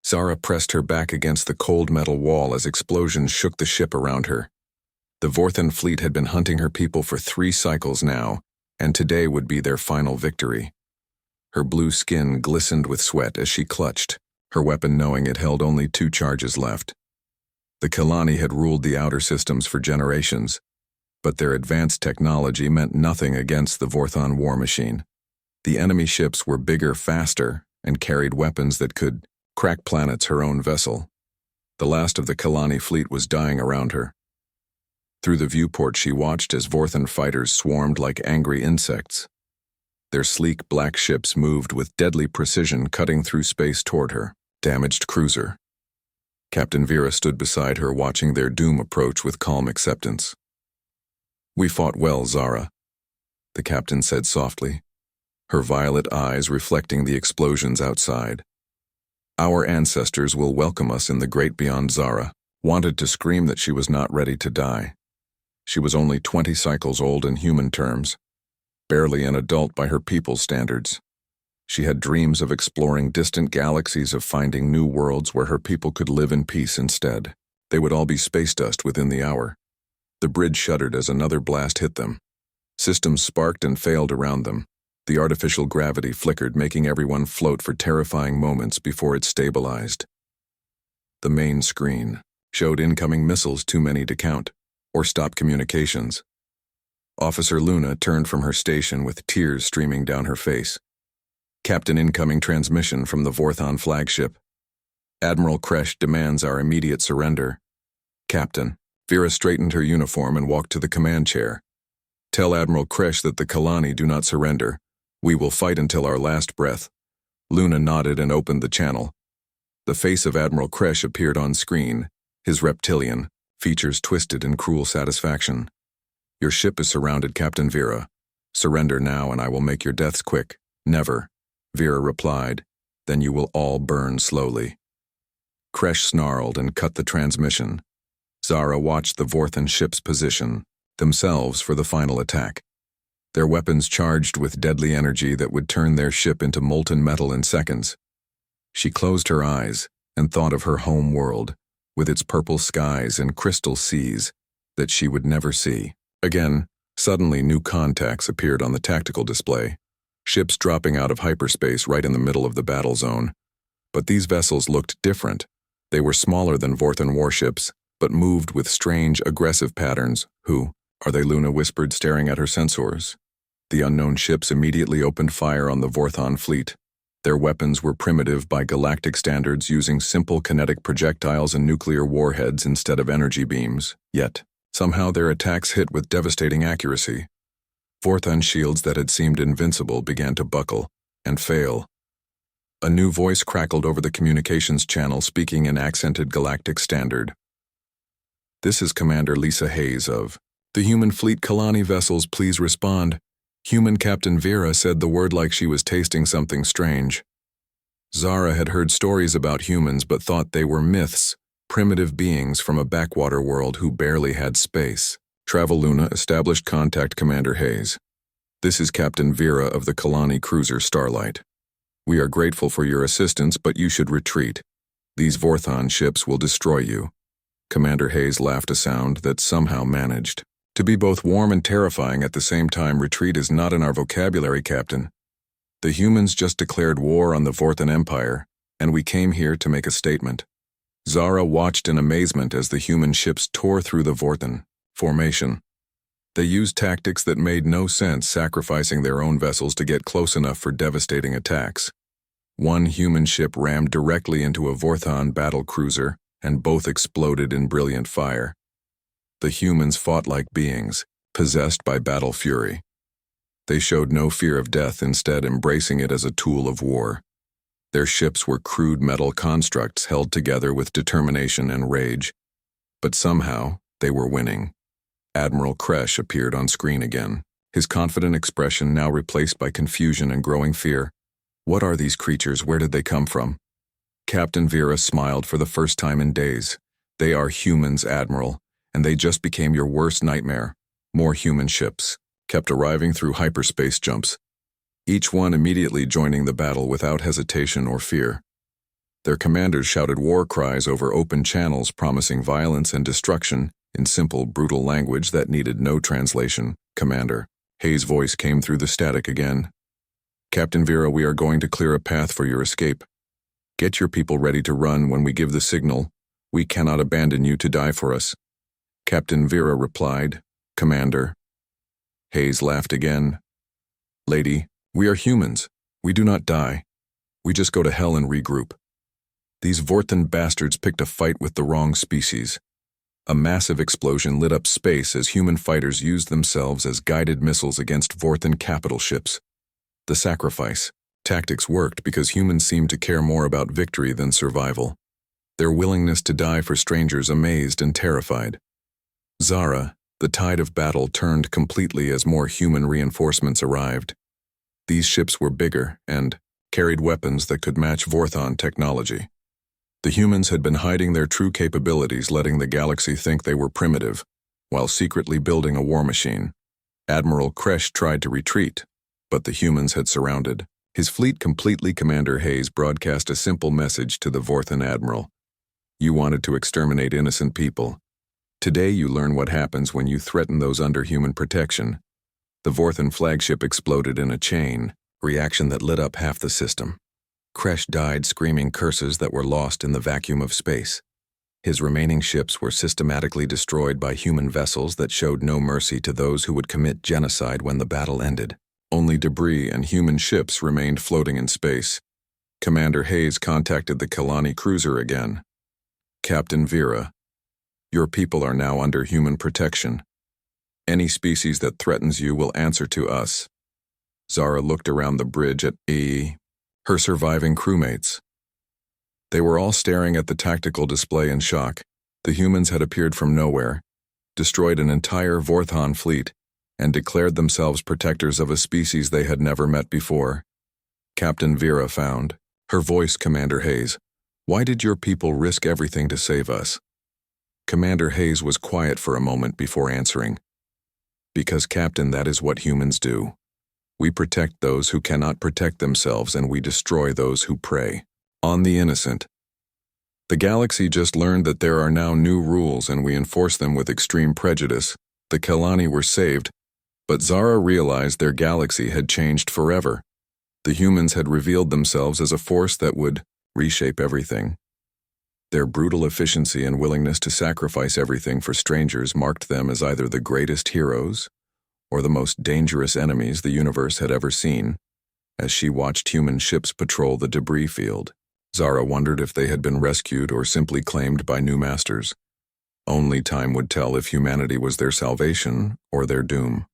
Zara pressed her back against the cold metal wall as explosions shook the ship around her. The Vorthan fleet had been hunting her people for 3 cycles now, and today would be their final victory. Her blue skin glistened with sweat as she clutched, her weapon knowing it held only 2 charges left. The Kalani had ruled the outer systems for generations, but their advanced technology meant nothing against the Vorthan war machine. The enemy ships were bigger, faster, and carried weapons that could crack planets her own vessel. The last of the Kalani fleet was dying around her. Through the viewport she watched as Vorthan fighters swarmed like angry insects. Their sleek black ships moved with deadly precision, cutting through space toward her. Damaged cruiser. Captain Vera stood beside her, watching their doom approach with calm acceptance. "We fought well, Zara," the captain said softly, her violet eyes reflecting the explosions outside. "Our ancestors will welcome us in the great beyond." Zara wanted to scream that she was not ready to die. She was only 20 cycles old in human terms, barely an adult by her people's standards. She had dreams of exploring distant galaxies, of finding new worlds where her people could live in peace instead. They would all be space dust within the hour. The bridge shuddered as another blast hit them. Systems sparked and failed around them. The artificial gravity flickered, making everyone float for terrifying moments before it stabilized. The main screen showed incoming missiles too many to count, or stop communications. Officer Luna turned from her station with tears streaming down her face. "Captain, incoming transmission from the Vorthan flagship. Admiral Kresh demands our immediate surrender." "Captain." Vera straightened her uniform and walked to the command chair. "Tell Admiral Kresh that the Kalani do not surrender. We will fight until our last breath." Luna nodded and opened the channel. The face of Admiral Kresh appeared on screen, his reptilian features twisted in cruel satisfaction. "Your ship is surrounded, Captain Vera. Surrender now and I will make your deaths quick." "Never," Vera replied. "Then you will all burn slowly." Kresh snarled and cut the transmission. Zara watched the Vorthan ship's position themselves for the final attack. Their weapons charged with deadly energy that would turn their ship into molten metal in seconds. She closed her eyes and thought of her home world, with its purple skies and crystal seas that she would never see again. Suddenly, new contacts appeared on the tactical display, ships dropping out of hyperspace right in the middle of the battle zone. But these vessels looked different. They were smaller than Vorthan warships, but moved with strange, aggressive patterns. "Who are they?" Luna whispered, staring at her sensors. The unknown ships immediately opened fire on the Vorthan fleet. Their weapons were primitive by galactic standards, using simple kinetic projectiles and nuclear warheads instead of energy beams. Yet, somehow their attacks hit with devastating accuracy. Vorthan shields that had seemed invincible began to buckle and fail. A new voice crackled over the communications channel, speaking in accented galactic standard. "This is Commander Lisa Hayes of the human fleet. Kalani vessels, please respond." Human Captain Vera said the word like she was tasting something strange. Zara had heard stories about humans but thought they were myths, primitive beings from a backwater world who barely had space. "Travel Luna, established contact Commander Hayes. This is Captain Vera of the Kalani cruiser Starlight. We are grateful for your assistance, but you should retreat. These Vorthan ships will destroy you." Commander Hayes laughed, a sound that somehow managed to be both warm and terrifying at the same time. "Retreat is not in our vocabulary, Captain. The humans just declared war on the Vorthan Empire, and we came here to make a statement." Zara watched in amazement as the human ships tore through the Vorthan formation. They used tactics that made no sense, sacrificing their own vessels to get close enough for devastating attacks. One human ship rammed directly into a Vorthan battle cruiser, and both exploded in brilliant fire. The humans fought like beings, possessed by battle fury. They showed no fear of death, instead embracing it as a tool of war. Their ships were crude metal constructs held together with determination and rage. But somehow, they were winning. Admiral Kresh appeared on screen again, his confident expression now replaced by confusion and growing fear. "What are these creatures? Where did they come from?" Captain Vera smiled for the first time in days. "They are humans, Admiral, and they just became your worst nightmare. More human ships kept arriving through hyperspace jumps, each one immediately joining the battle without hesitation or fear. Their commanders shouted war cries over open channels promising violence and destruction in simple, brutal language that needed no translation. "Commander," Hayes' voice came through the static again. "Captain Vera, we are going to clear a path for your escape. Get your people ready to run when we give the signal. We cannot abandon you to die for us." Captain Vera replied, "Commander." Hayes laughed again. "Lady, we are humans. We do not die. We just go to hell and regroup. These Vorthan bastards picked a fight with the wrong species." A massive explosion lit up space as human fighters used themselves as guided missiles against Vorthan capital ships. The sacrifice tactics worked because humans seemed to care more about victory than survival. Their willingness to die for strangers amazed and terrified. Zara, the tide of battle turned completely as more human reinforcements arrived. These ships were bigger and carried weapons that could match Vorthon technology. The humans had been hiding their true capabilities, letting the galaxy think they were primitive, while secretly building a war machine. Admiral Kresh tried to retreat, but the humans had surrounded. His fleet completely. Commander Hayes broadcast a simple message to the Vorthan admiral. "You wanted to exterminate innocent people. Today you learn what happens when you threaten those under human protection." The Vorthan flagship exploded in a chain reaction that lit up half the system. Kresh died screaming curses that were lost in the vacuum of space. His remaining ships were systematically destroyed by human vessels that showed no mercy to those who would commit genocide when the battle ended. Only debris and human ships remained floating in space. Commander Hayes contacted the Kalani cruiser again. "Captain Vera, your people are now under human protection. Any species that threatens you will answer to us." Zara looked around the bridge at her surviving crewmates. They were all staring at the tactical display in shock. The humans had appeared from nowhere, destroyed an entire Vorthon fleet, and declared themselves protectors of a species they had never met before. Captain Vera found, her voice. "Commander Hayes, why did your people risk everything to save us?" Commander Hayes was quiet for a moment before answering. "Because, Captain, that is what humans do. We protect those who cannot protect themselves, and we destroy those who prey on the innocent. The galaxy just learned that there are now new rules, and we enforce them with extreme prejudice. The Kalani were saved, but Zara realized their galaxy had changed forever. The humans had revealed themselves as a force that would reshape everything. Their brutal efficiency and willingness to sacrifice everything for strangers marked them as either the greatest heroes or the most dangerous enemies the universe had ever seen. As she watched human ships patrol the debris field, Zara wondered if they had been rescued or simply claimed by new masters. Only time would tell if humanity was their salvation or their doom.